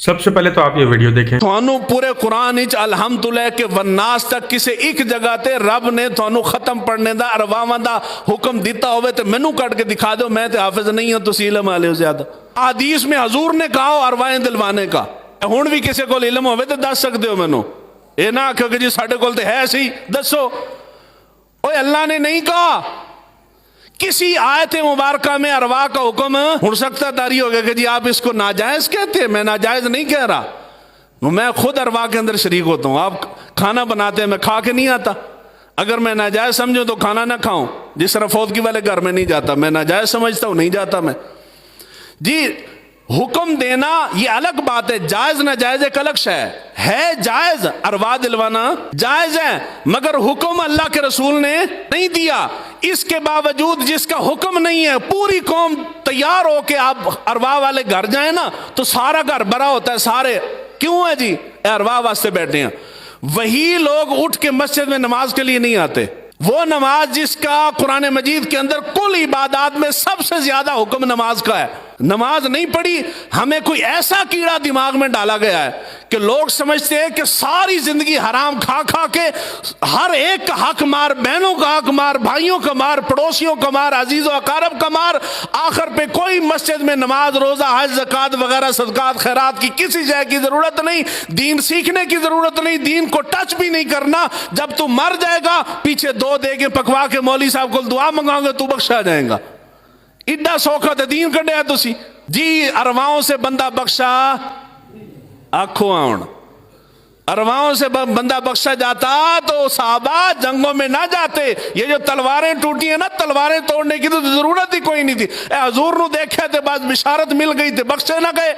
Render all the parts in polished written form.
سب سے پہلے تو آپ یہ ویڈیو دیکھیں. تھانوں پورے قرآن وچ الحمدللہ کہ والناس تک کسی ایک جگہ تے رب نے تھانوں ختم پڑھنے دا ارواواں دا حکم دیتا ہوئے تے مینوں کٹ کے دکھا دو. میں تے حافظ نہیں ہوں, تسی علم والے ہو زیادہ. حدیث میں حضور نے کہا ارواہیں دلوانے کا. ہن بھی کسی کول علم ہوئے تے دس سکتے ہو مینوں. اے نہ آکھو کہ جی ساڈے کول تے ہے سی, دسو. اوے اللہ نے نہیں کہا. کسی آیت مبارکہ میں ارواح کا حکم ہو سکتا داری ہو گیا کہ جی آپ اس کو ناجائز کہتے ہیں. میں ناجائز نہیں کہہ رہا, میں خود ارواح کے اندر شریک ہوتا ہوں. آپ کھانا بناتے ہیں, میں کھا کے نہیں آتا. اگر میں ناجائز سمجھوں تو کھانا نہ کھاؤں. جس طرح فوتگی والے گھر میں نہیں جاتا, میں ناجائز سمجھتا ہوں, نہیں جاتا میں. جی حکم دینا یہ الگ بات ہے, جائز ناجائز ایک الگ شے ہے. جائز ارواح دلوانا جائز ہے, مگر حکم اللہ کے رسول نے نہیں دیا. اس کے باوجود جس کا حکم نہیں ہے, پوری قوم تیار ہو کے آپ ارواح والے گھر جائیں نا تو سارا گھر بھرا ہوتا ہے. سارے کیوں ہے جی؟ ارواح واسطے بیٹھے ہیں. وہی لوگ اٹھ کے مسجد میں نماز کے لیے نہیں آتے. وہ نماز جس کا قرآن مجید کے اندر کل عبادات میں سب سے زیادہ حکم نماز کا ہے, نماز نہیں پڑھی. ہمیں کوئی ایسا کیڑا دماغ میں ڈالا گیا ہے کہ لوگ سمجھتے ہیں کہ ساری زندگی حرام کھا کھا کے ہر ایک کا حق مار, بہنوں کا حق مار, بھائیوں کا مار, پڑوسیوں کا مار, عزیز و اقارب کا مار. آخر پہ کوئی مسجد میں نماز, روزہ, حج, زکوٰۃ وغیرہ صدقات خیرات کی کسی شے کی ضرورت نہیں. دین سیکھنے کی ضرورت نہیں, دین کو ٹچ بھی نہیں کرنا. جب تو مر جائے گا پیچھے دو دیگیں پکوا کے مولوی صاحب کو دعا منگاؤ گے تو بخشا جائے گا. ایڈا سوکھا تے دین کڈیا تسی. جی ارواحوں سے بندہ بخشا, آنکھوں آؤن ارواحوں سے بندہ بخشا جاتا تو صحابہ جنگوں میں نہ جاتے. یہ جو تلواریں ٹوٹی ہیں نا, تلواریں توڑنے کی تو ضرورت ہی کوئی نہیں تھی. اے حضور نو دیکھے تے بعد بشارت مل گئی تے بخشے نہ گئے.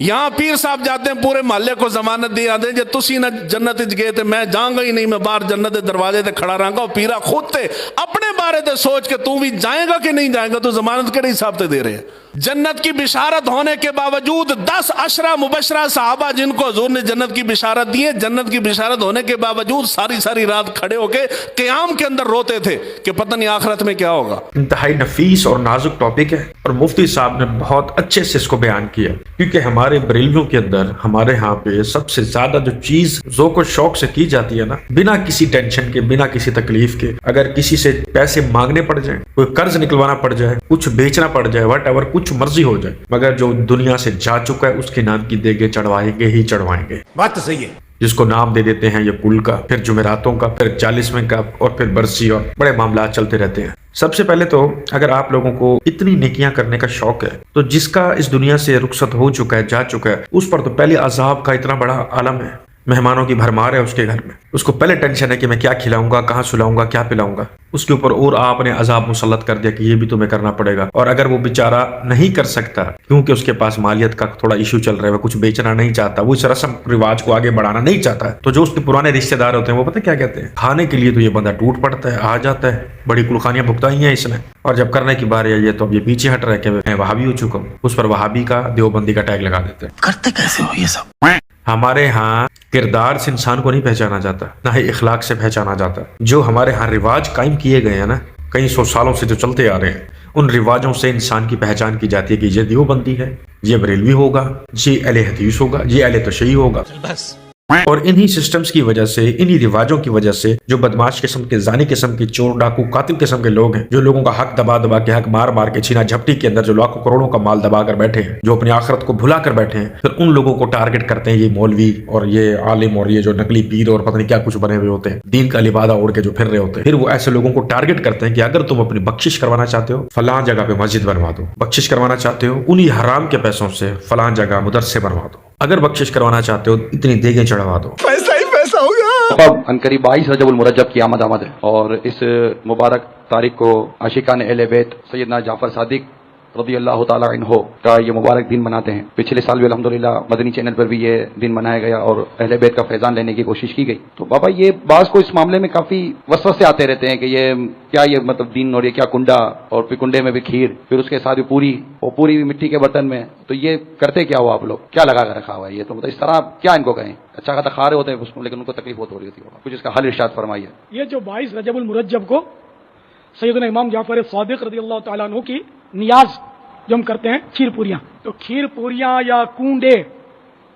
یہاں پیر صاحب جاتے ہیں پورے محلے کو ضمانت دی آتے ہیں جے تسی نہ جنت وچ گئے تے میں جاؤں گا ہی نہیں, میں باہر جنت دے دروازے تے کھڑا رہاں گا. پیرا خود تے اپنے بارے تے سوچ کے تو بھی جائے گا کہ نہیں جائے گا, تو ضمانت کے حساب تے دے رہے ہیں. جنت کی بشارت ہونے کے باوجود 10 عشرہ مبشرہ صحابہ جن کو حضور نے جنت کی بشارت دی ہے, جنت کی بشارت ہونے کے باوجود ساری رات کھڑے ہو کے قیام کے اندر روتے تھے کہ پتہ نہیں آخرت میں کیا ہوگا. انتہائی نفیس اور نازک ٹاپک ہے, اور مفتی صاحب نے بہت اچھے سے اس کو بیان کیا. کیونکہ ہمارے بریلویوں کے اندر, ہمارے ہاں پہ سب سے زیادہ جو چیز ذوق و شوق سے کی جاتی ہے نا, بنا کسی ٹینشن کے, بنا کسی تکلیف کے, اگر کسی سے پیسے مانگنے پڑ جائیں, کوئی قرض نکلوانا پڑ جائے, کچھ بیچنا پڑ جائے, وٹ ایور, کچھ مرضی ہو جائے, مگر جو دنیا سے جا چکا ہے اس کے نام کی دیگیں چڑھوائیں گے ہی چڑھوائیں گے. بات تو صحیح ہے. جس کو نام دے دیتے ہیں یہ کل کا, پھر جمعراتوں کا, پھر 40ویں کا, اور پھر برسی, اور بڑے معاملات چلتے رہتے ہیں. سب سے پہلے تو اگر آپ لوگوں کو اتنی نیکیاں کرنے کا شوق ہے تو جس کا اس دنیا سے رخصت ہو چکا ہے, جا چکا ہے, اس پر تو پہلے عذاب کا اتنا بڑا عالم ہے. مہمانوں کی بھرمار ہے اس کے گھر میں, اس کو پہلے ٹینشن ہے کہ میں کیا کھلاؤں گا, کہاں سلاؤں گا, کیا پلاؤں گا. اس کے اوپر اور آپ نے عذاب مسلط کر دیا کہ یہ بھی تمہیں کرنا پڑے گا. اور اگر وہ بیچارہ نہیں کر سکتا کیونکہ اس کے پاس مالیت کا تھوڑا ایشو چل رہا ہے, وہ کچھ بیچنا نہیں چاہتا, وہ اس رسم رواج کو آگے بڑھانا نہیں چاہتا, تو جو اس کے پرانے رشتے دار ہوتے ہیں وہ پتہ کیا کہتے ہیں, کھانے کے لیے تو یہ بندہ ٹوٹ پڑتا ہے, آ جاتا ہے, بڑی کلخانیاں بھگتائی ہیں اس نے, اور جب کرنے کی باری آئی ہے تو اب یہ پیچھے ہٹ رہا ہے کہ میں وہابی ہو چکا ہوں. اس پر وہابی کا, دیوبندی کا ٹیگ لگا دیتے ہیں. کرتے کیسے ہو یہ سب؟ ہمارے ہاں کردار سے انسان کو نہیں پہچانا جاتا, نہ ہی اخلاق سے پہچانا جاتا. جو ہمارے ہاں رواج قائم کیے گئے ہیں نا, کئی سو سالوں سے جو چلتے آ رہے ہیں, ان رواجوں سے انسان کی پہچان کی جاتی ہے کہ یہ دیوبندی ہے, یہ بریلوی ہوگا, یہ اہل حدیث ہوگا, یہ اہل تشیع ہوگا. اور انہی سسٹمز کی وجہ سے, انہی رواجوں کی وجہ سے جو بدماش قسم کے, زانی قسم کے, چور ڈاکو قاتل قسم کے لوگ ہیں, جو لوگوں کا حق دبا دبا کے, حق مار مار کے, چھینا جھپٹی کے اندر جو لاکھوں کروڑوں کا مال دبا کر بیٹھے ہیں, جو اپنی آخرت کو بھلا کر بیٹھے ہیں, پھر ان لوگوں کو ٹارگٹ کرتے ہیں یہ مولوی اور یہ عالم اور یہ جو نقلی پیر اور پتہ نہیں کیا کچھ بنے ہوئے ہوتے ہیں, دین کا لبادہ اوڑھ کے جو پھر رہے ہوتے ہیں. پھر وہ ایسے لوگوں کو ٹارگٹ کرتے ہیں کہ اگر تم اپنی بخشش کروانا چاہتے ہو فلاں جگہ پہ مسجد بنوا دو, بخشش کروانا چاہتے ہو انہی حرام کے پیسوں سے فلاں جگہ مدرسے بنوا دو, اگر بخشش کروانا چاہتے ہو اتنی دیگیں چڑھوا دو. عنقریب 22 رجب المرجب کی آمد ہے, اور اس مبارک تاریخ کو عاشقان اہل بیت سیدنا جعفر صادق رضی اللہ تعالیٰ عنہ کا یہ مبارک دن مناتے ہیں. پچھلے سال بھی الحمدللہ مدنی چینل پر بھی یہ دن منایا گیا اور اہل بیت کا فیضان لینے کی کوشش کی گئی. تو بابا یہ بعض کو اس معاملے میں کافی وسوسے آتے رہتے ہیں کہ یہ کیا, یہ مطلب دین اور یہ کیا کنڈا, اور پھر کنڈے میں بھی کھیر, پھر اس کے ساتھ بھی پوری بھی مٹی کے برتن میں, تو یہ کرتے کیا ہو آپ لوگ, کیا لگا کر رکھا ہوا ہے یہ, تو مطلب اس طرح کیا ان کو کہیں, اچھا خاصا کھا رہے ہوتے ہیں اس کو لیکن ان کو تکلیف بہت ہو رہی ہوتی ہے, کچھ اس کا حل ارشاد فرمائیے. یہ جو 22 رجب المرجب کو سیدنا امام جعفر صادق رضی اللہ تعالیٰ عنہ کی نیاز جو ہم کرتے ہیں کھیر پوریاں, تو کھیر پوریاں یا کنڈے